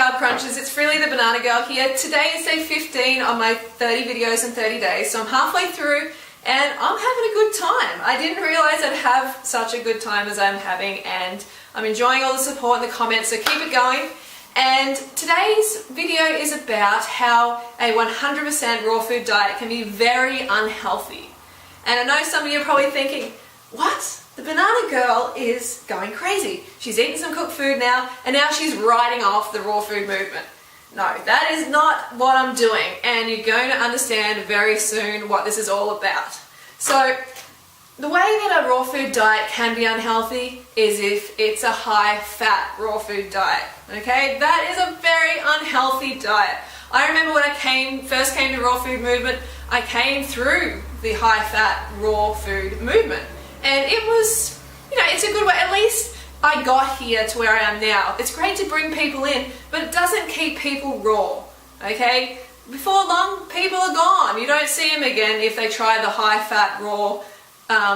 Carb Crunchers, it's Freely the Banana Girl here. Today is day 15 on my 30 videos in 30 days, so I'm halfway through and I'm having a good time. I didn't realise I'd have such a good time as I'm having, and I'm enjoying all the support in the comments, so keep it going. And today's video is about how a 100% raw food diet can be very unhealthy. And I know some of you are probably thinking, what? The Banana Girl is going crazy. She's eating some cooked food now, and now she's writing off the raw food movement. No, that is not what I'm doing, and you're going to understand very soon what this is all about. So, the way that a raw food diet can be unhealthy is if it's a high-fat raw food diet. Okay, that is a very unhealthy diet. I remember when I first came to raw food movement, I came through the high-fat raw food movement. And it was, it's a good way. At least I got here to where I am now. It's great to bring people in, but it doesn't keep people raw, okay? Before long, people are gone. You don't see them again if they try the high-fat raw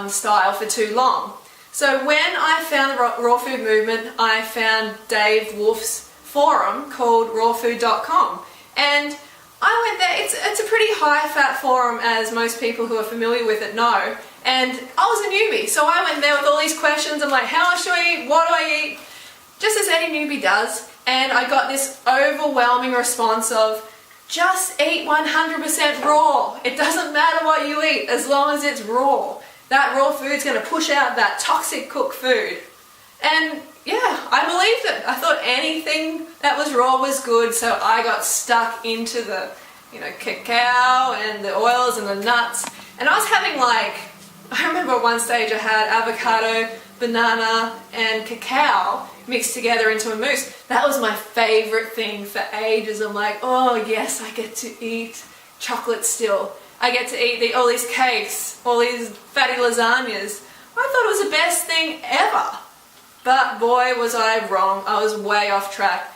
style for too long. So when I found the raw food movement, I found Dave Wolf's forum called rawfood.com. And I went there. It's a pretty high-fat forum, as most people who are familiar with it know. And I was a newbie, so I went there with all these questions. I'm like, how much do I eat? What do I eat? Just as any newbie does. And I got this overwhelming response of, just eat 100% raw. It doesn't matter what you eat, as long as it's raw. That raw food's going to push out that toxic cooked food. And yeah, I believed it. I thought anything that was raw was good, so I got stuck into the, cacao and the oils and the nuts. And I was having I remember at one stage I had avocado, banana, and cacao mixed together into a mousse. That was my favorite thing for ages. I'm like, oh yes, I get to eat chocolate still. I get to eat all these cakes, all these fatty lasagnas. I thought it was the best thing ever. But boy, was I wrong. I was way off track.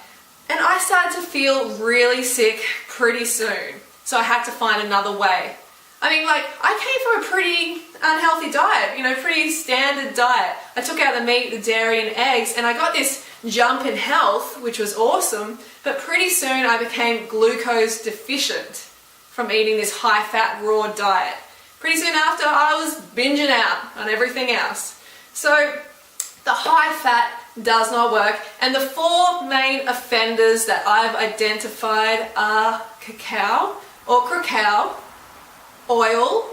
And I started to feel really sick pretty soon. So I had to find another way. I mean, I came from a pretty unhealthy diet, pretty standard diet. I took out the meat, the dairy and eggs, and I got this jump in health, which was awesome, but pretty soon I became glucose deficient from eating this high-fat raw diet. Pretty soon after, I was binging out on everything else. So, the high-fat does not work, and the four main offenders that I've identified are cacao, oil,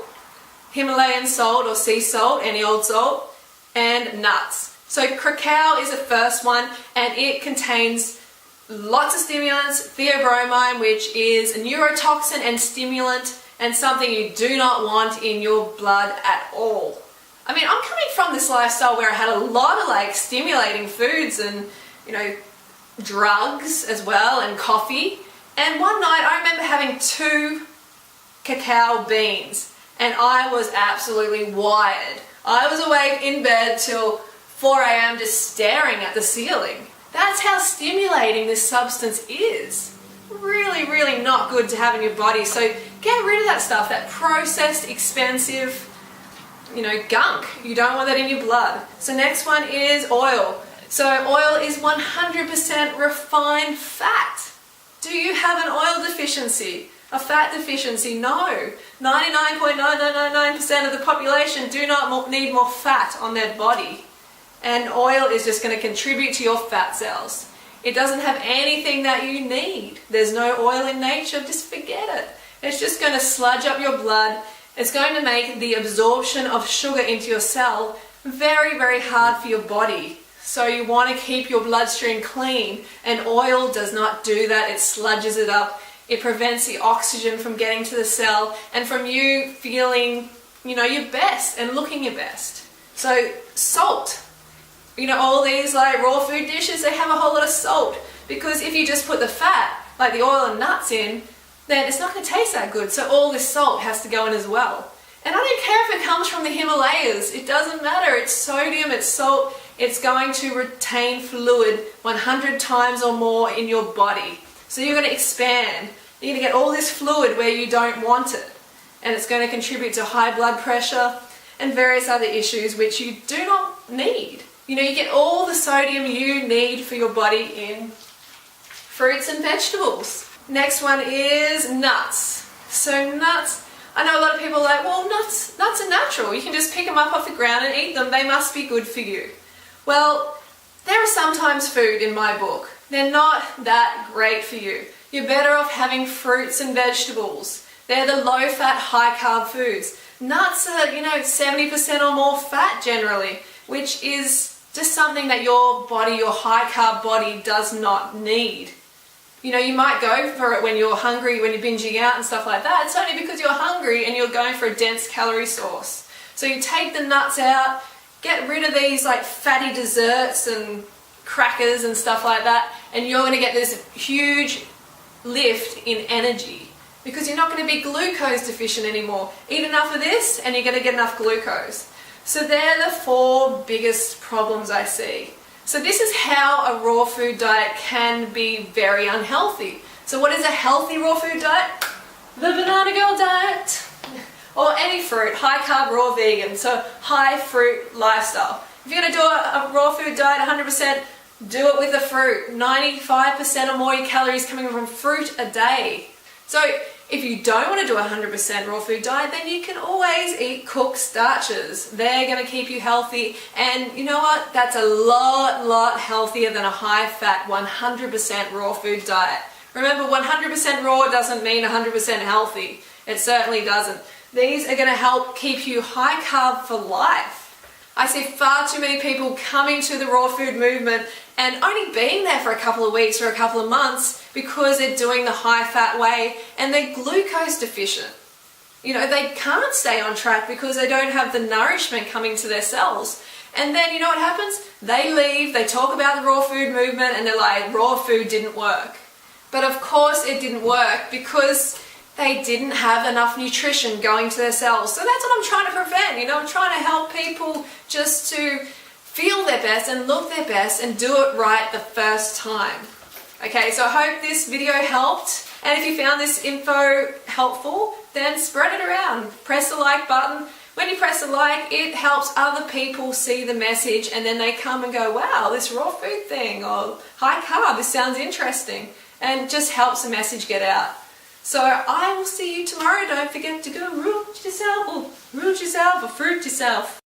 Himalayan salt or sea salt, any old salt, and nuts. So cacao is the first one, and it contains lots of stimulants, theobromine, which is a neurotoxin and stimulant, and something you do not want in your blood at all. I mean, I'm coming from this lifestyle where I had a lot of stimulating foods and, drugs as well, and coffee. And one night I remember having 2 cacao beans, and I was absolutely wired. I was awake in bed till 4 a.m. just staring at the ceiling. That's how stimulating this substance is. Really, really not good to have in your body. So get rid of that stuff, that processed, expensive, gunk. You don't want that in your blood. So next one is oil. So oil is 100% refined fat. Do you have an oil deficiency? A fat deficiency? No. 99.9999% of the population do not need more fat on their body. And oil is just going to contribute to your fat cells. It doesn't have anything that you need. There's no oil in nature, just forget it. It's just going to sludge up your blood. It's going to make the absorption of sugar into your cell very, very hard for your body. So you want to keep your bloodstream clean, and oil does not do that. It sludges it up. It prevents the oxygen from getting to the cell and from you feeling, your best and looking your best. So salt. All these raw food dishes, they have a whole lot of salt, because if you just put the fat, like the oil and nuts in, then it's not going to taste that good. So all this salt has to go in as well. And I don't care if it comes from the Himalayas. It doesn't matter. It's sodium, it's salt. It's going to retain fluid 100 times or more in your body. So you're going to expand. You're going to get all this fluid where you don't want it. And it's going to contribute to high blood pressure and various other issues which you do not need. You get all the sodium you need for your body in fruits and vegetables. Next one is nuts. So nuts, I know a lot of people are like, well, nuts are natural. You can just pick them up off the ground and eat them. They must be good for you. Well, there are sometimes food in my book. They're not that great for you. You're better off having fruits and vegetables. They're the low-fat, high-carb foods. Nuts are, 70% or more fat generally, which is just something that your body, your high-carb body, does not need. You might go for it when you're hungry, when you're binging out and stuff like that. It's only because you're hungry and you're going for a dense calorie source. So you take the nuts out, get rid of these like fatty desserts and crackers and stuff like that, and you're going to get this huge lift in energy because you're not going to be glucose deficient anymore. Eat enough of this and you're going to get enough glucose. So they're the 4 biggest problems I see. So this is how a raw food diet can be very unhealthy. So what is a healthy raw food diet? The Banana Girl diet. Or any fruit, high carb, raw, vegan. So high fruit lifestyle. If you're going to do a raw food diet 100%, do it with the fruit. 95% or more of your calories coming from fruit a day. So if you don't want to do a 100% raw food diet, then you can always eat cooked starches. They're going to keep you healthy. And you know what? That's a lot healthier than a high-fat 100% raw food diet. Remember, 100% raw doesn't mean 100% healthy. It certainly doesn't. These are going to help keep you high carb for life. I see far too many people coming to the raw food movement and only being there for a couple of weeks or a couple of months because they're doing the high fat way and they're glucose deficient. They can't stay on track because they don't have the nourishment coming to their cells. And then you know what happens? They leave, they talk about the raw food movement and they're like, raw food didn't work. But of course it didn't work because they didn't have enough nutrition going to their cells. So that's what I'm trying to prevent. I'm trying to help people just to feel their best and look their best and do it right the first time. Okay, so I hope this video helped. And if you found this info helpful, then spread it around. Press the like button. When you press the like, it helps other people see the message and then they come and go, wow, this raw food thing or high carb, this sounds interesting. And just helps the message get out. So I will see you tomorrow. Don't forget to go root yourself or fruit yourself. Go fruit yourself.